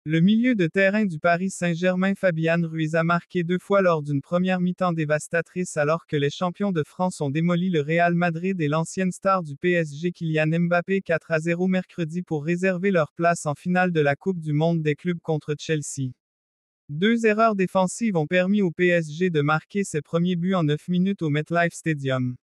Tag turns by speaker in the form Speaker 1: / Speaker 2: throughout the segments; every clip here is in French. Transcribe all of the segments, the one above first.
Speaker 1: Le milieu de terrain du Paris Saint-Germain Fabian Ruiz a marqué 2 fois lors d'une première mi-temps dévastatrice alors que les champions de France ont démoli le Real Madrid et l'ancienne star du PSG Kylian Mbappé 4-0 mercredi pour réserver leur place en finale de la Coupe du Monde des clubs contre Chelsea. 2 erreurs défensives ont permis au PSG de marquer ses premiers buts en 9 minutes au MetLife Stadium.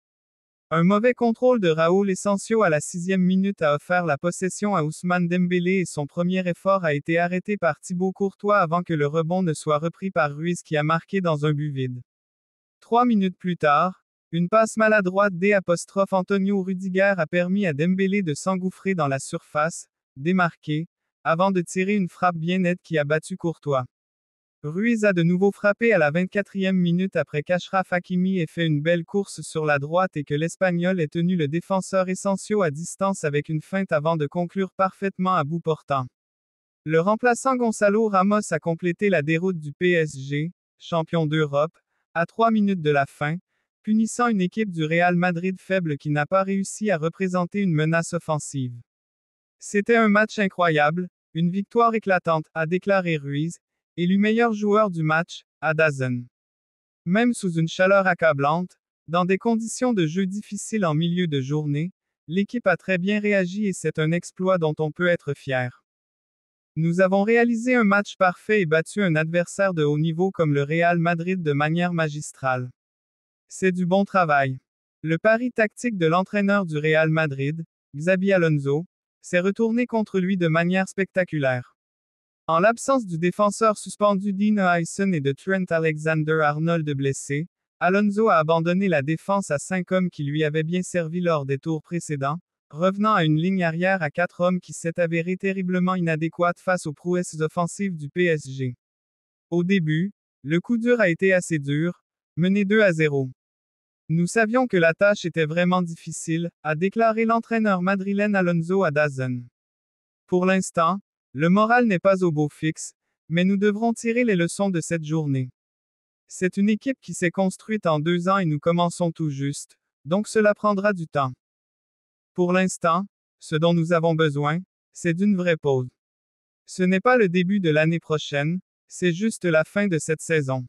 Speaker 1: Un mauvais contrôle de Raúl Asensio à la 6e minute a offert la possession à Ousmane Dembélé et son premier effort a été arrêté par Thibaut Courtois avant que le rebond ne soit repris par Ruiz qui a marqué dans un but vide. 3 minutes plus tard, une passe maladroite d'Antonio Rudiger a permis à Dembélé de s'engouffrer dans la surface, démarqué, avant de tirer une frappe bien nette qui a battu Courtois. Ruiz a de nouveau frappé à la 24e minute après qu'Achraf Hakimi ait fait une belle course sur la droite et que l'Espagnol ait tenu le défenseur Asensio à distance avec une feinte avant de conclure parfaitement à bout portant. Le remplaçant Gonzalo Ramos a complété la déroute du PSG, champion d'Europe, à 3 minutes de la fin, punissant une équipe du Real Madrid faible qui n'a pas réussi à représenter une menace offensive. C'était un match incroyable, une victoire éclatante, a déclaré Ruiz, élu meilleur joueur du match, à DAZN. Même sous une chaleur accablante, dans des conditions de jeu difficiles en milieu de journée, l'équipe a très bien réagi et c'est un exploit dont on peut être fier. Nous avons réalisé un match parfait et battu un adversaire de haut niveau comme le Real Madrid de manière magistrale. C'est du bon travail. Le pari tactique de l'entraîneur du Real Madrid, Xabi Alonso, s'est retourné contre lui de manière spectaculaire. En l'absence du défenseur suspendu Dean Huyson et de Trent Alexander-Arnold blessé, Alonso a abandonné la défense à 5 hommes qui lui avaient bien servi lors des tours précédents, revenant à une ligne arrière à 4 hommes qui s'est avérée terriblement inadéquate face aux prouesses offensives du PSG. Au début, le coup dur a été assez dur, mené 2-0. Nous savions que la tâche était vraiment difficile, a déclaré l'entraîneur madrilène Alonso à DAZN. Pour l'instant, le moral n'est pas au beau fixe, mais nous devrons tirer les leçons de cette journée. C'est une équipe qui s'est construite en 2 ans et nous commençons tout juste, donc cela prendra du temps. Pour l'instant, ce dont nous avons besoin, c'est d'une vraie pause. Ce n'est pas le début de l'année prochaine, c'est juste la fin de cette saison.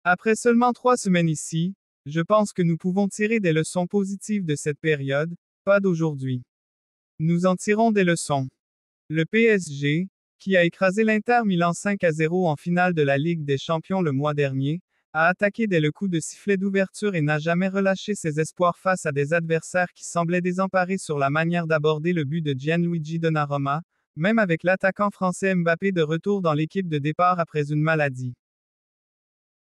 Speaker 1: Après seulement 3 semaines ici, je pense que nous pouvons tirer des leçons positives de cette période, pas d'aujourd'hui. Nous en tirons des leçons. Le PSG, qui a écrasé l'Inter Milan 5-0 en finale de la Ligue des Champions le mois dernier, a attaqué dès le coup de sifflet d'ouverture et n'a jamais relâché ses espoirs face à des adversaires qui semblaient désemparés sur la manière d'aborder le but de Gianluigi Donnarumma, même avec l'attaquant français Mbappé de retour dans l'équipe de départ après une maladie.